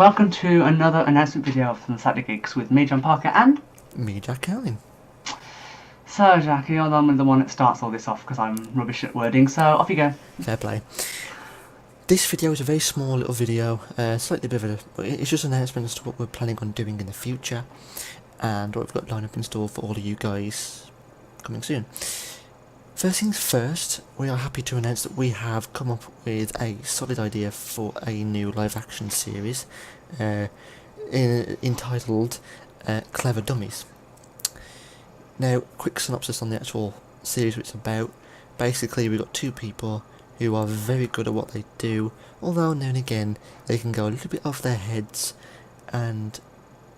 welcome to another announcement video from the Geeks with me, John Parker, and me, Jack Allen. So, Jack, you're the one that starts all this off because I'm rubbish at wording, so off you go. Fair play. This video is a very small little video, slightly bit of but it's just an announcement as to what we're planning on doing in the future and what we've got lined up in store for all of you guys coming soon. First things first, we are happy to announce that we have come up with a solid idea for a new live action series entitled Clever Dummies. Now, quick synopsis on the actual series it's about. Basically, we've got two people who are very good at what they do, although now and again they can go a little bit off their heads and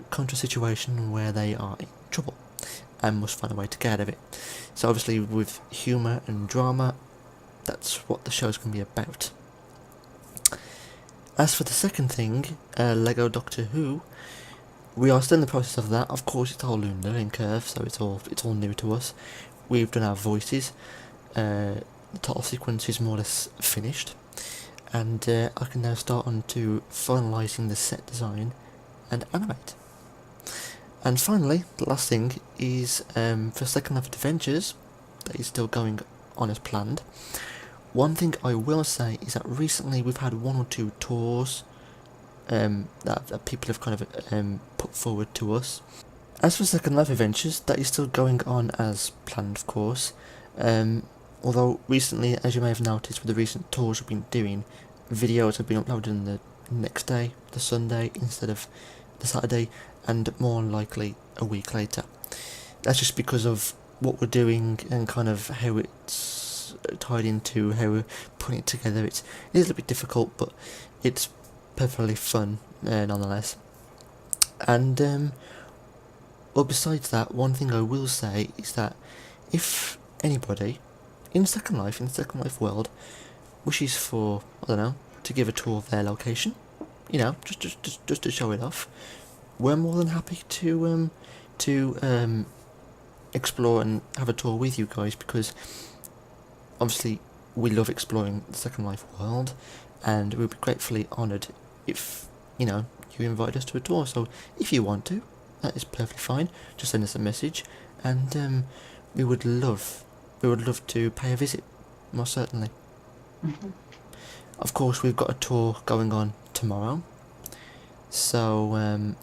come to a situation where they are in trouble and must find a way to get out of it. So obviously with humour and drama, that's what the show's going to be about. As for the second thing, Lego Doctor Who, we are still in the process of that. Of course, it's a whole learning curve, so it's all new to us. We've done our voices. The title sequence is more or less finished, and I can now start on to finalising the set design and animate. And finally, the last thing is for Second Life Adventures, that is still going on as planned. One thing I will say is that recently we've had one or two tours that people have kind of put forward to us. As for Second Life Adventures, that is still going on as planned, of course. Although recently, as you may have noticed with the recent tours we've been doing, videos have been uploaded on the next day, the Sunday, instead of the Saturday, and more likely a week later. That's just because of what we're doing and kind of how it's tied into how we're putting it together. It is a little bit difficult, but it's perfectly fun nonetheless. And well, besides that, one thing I will say is that if anybody in Second Life world wishes for, I don't know, to give a tour of their location, you know, just to show it off, we're more than happy to explore and have a tour with you guys, because obviously we love exploring the Second Life world, and we'll be gratefully honoured if, you know, you invite us to a tour. So if you want to, that is perfectly fine. Just send us a message, and we would love to pay a visit, most certainly. Of course, we've got a tour going on tomorrow, so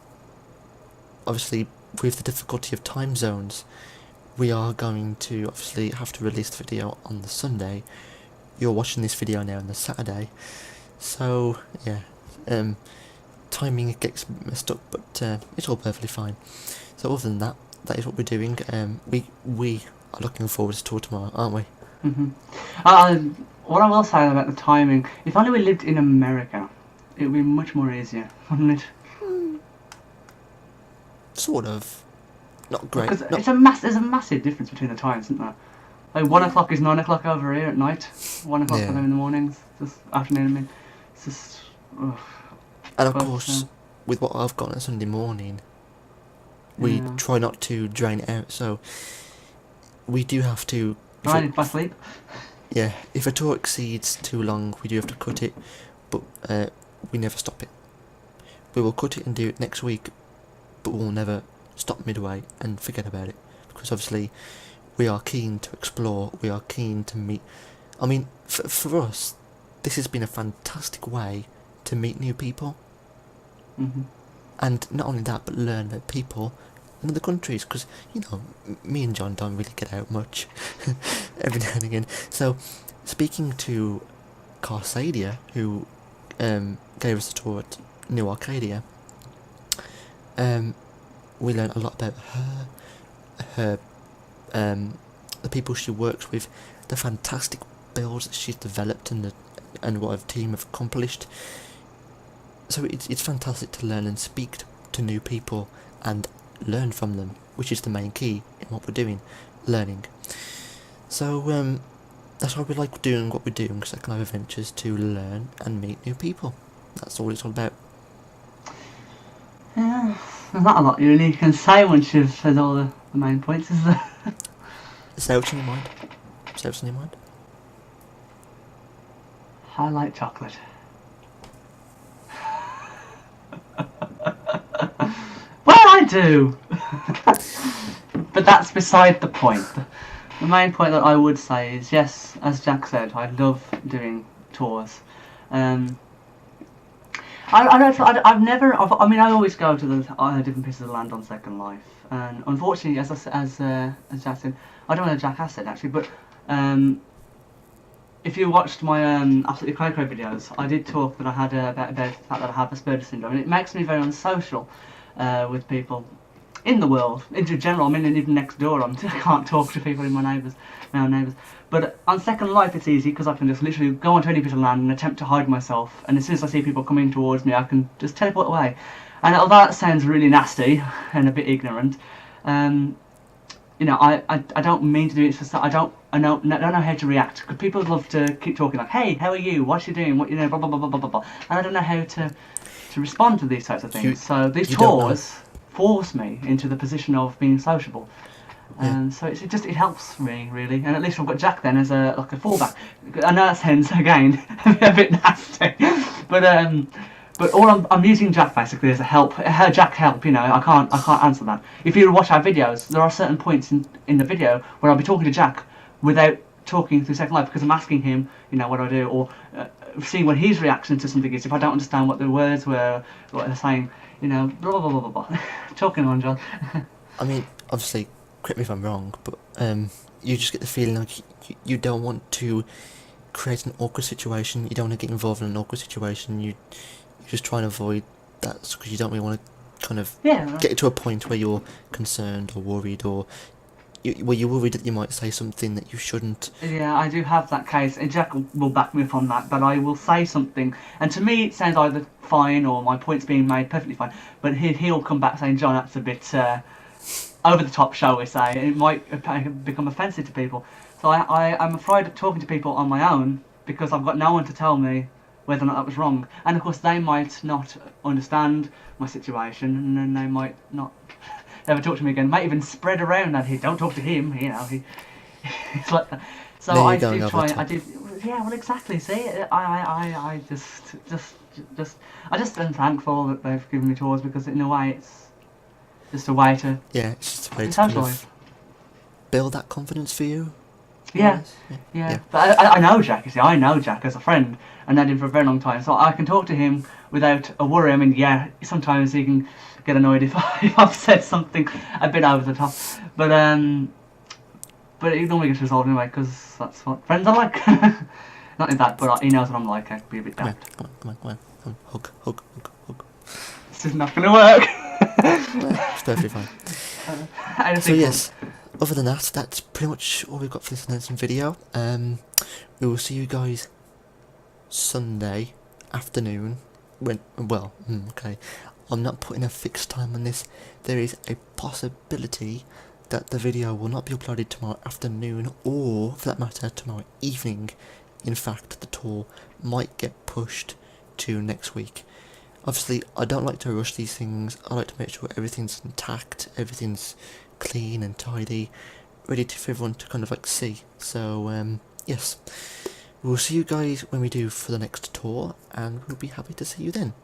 obviously with the difficulty of time zones, we are going to obviously have to release the video on the Sunday. You're watching this video now on the Saturday, so yeah, timing gets messed up, but it's all perfectly fine. So other than that, that is what we're doing. We are looking forward to tour tomorrow, aren't we? What I will say about the timing, if only we lived in America, it would be much more easier, wouldn't it? Sort of. Not great. Because there's a massive difference between the times, isn't there? Like 1 o'clock is 9 o'clock over here at night. 1 o'clock for them in the mornings. Just afternoon. I mean, it's just. Ugh. And of course, with what I've got on Sunday morning, we try not to drain it out. So we do have to. By sleep. Yeah, if a tour exceeds too long, we do have to cut it, but we never stop it. We will cut it and do it next week, but we'll never stop midway and forget about it, because obviously we are keen to explore, we are keen to meet. I mean, for us, this has been a fantastic way to meet new people, and not only that, but learn about people in other countries, because, you know, me and John don't really get out much every now and again. So speaking to Carsadia, who gave us a tour at New Arcadia, we learned a lot about her the people she works with, the fantastic builds that she's developed, and what her team have accomplished. So it's fantastic to learn and speak to new people and learn from them, which is the main key in what we're doing, learning. So that's why we like doing what we're doing, Second Life Adventures, to learn and meet new people. That's all it's all about. Yeah, there's not a lot you really can say once you've said all the main points, is there? Say what's in your mind. Say what's in your mind. I like chocolate. do. But that's beside the point. The main point that I would say is, yes, as Jack said, I love doing tours. I always go to the different pieces of land on Second Life, and unfortunately, as Jack said, I don't know if Jack has said actually, but if you watched my Absolutely Cray videos, I did talk that I had about the fact that I have Asperger's syndrome, and it makes me very unsocial with people in the world, in general. I mean, and even next door, I can't talk to people in my own neighbours. But on Second Life, it's easy because I can just literally go onto any piece of land and attempt to hide myself. And as soon as I see people coming towards me, I can just teleport away. And although that sounds really nasty and a bit ignorant, you know, I don't mean to do it. It's just that I don't know how to react. Because people love to keep talking like, "Hey, how are you? What you doing? What, you know, blah blah blah blah blah blah." And I don't know how to respond to these types of things. So these tours force me into the position of being sociable. And so it helps me really, and at least I've got Jack then as a fallback. I know that sounds again a bit nasty, but all I'm using Jack basically as a help. Jack help, you know. I can't answer that. If you watch our videos, there are certain points in the video where I'll be talking to Jack without talking through Second Life because I'm asking him, you know, what do I do, or seeing what his reaction to something is. If I don't understand what the words were, what they're saying, you know, blah blah blah blah blah. Talking on, John. I mean, obviously, correct me if I'm wrong, but you just get the feeling like you don't want to create an awkward situation. You don't want to get involved in an awkward situation. You just try and avoid that because you don't really want to kind of get to a point where you're concerned or worried, or you're worried that you might say something that you shouldn't. Yeah, I do have that case, and Jack will back me up on that, but I will say something, and to me it sounds either fine or my point's being made perfectly fine, but he'll come back saying, "John, that's a bit over the top, shall we say." It might become offensive to people. So I'm afraid of talking to people on my own because I've got no one to tell me whether or not that was wrong. And of course they might not understand my situation, and then they might not ever talk to me again. Might even spread around that don't talk to him, you know. It's like that. So I do try. Yeah, well, exactly. See, I just am thankful that they've given me tours because in a way it's just a way to it's just a way to kind of build that confidence for you. Yeah. But I know Jack. You see, I know Jack as a friend, and known him for a very long time, so I can talk to him without a worry. I mean, yeah, sometimes he can get annoyed if I've said something a bit over the top, but it normally gets resolved anyway because that's what friends are like. Not in that, but he knows what I'm like. I can be a bit daft. Come on, hug. This is not going to work. It's perfectly fine. So yes, other than that, that's pretty much all we've got for this announcement video. We will see you guys Sunday afternoon. I'm not putting a fixed time on this. There is a possibility that the video will not be uploaded tomorrow afternoon, or for that matter tomorrow evening. In fact, the tour might get pushed to next week. Obviously, I don't like to rush these things. I like to make sure everything's intact, everything's clean and tidy, ready for everyone to kind of like see. So yes, we'll see you guys when we do for the next tour, and we'll be happy to see you then.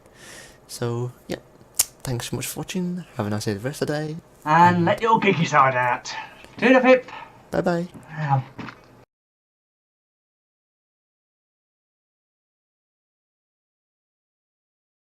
So yeah, thanks so much for watching. Have a nice day the rest of the day, and let your geeky side out. To the pip. Bye bye.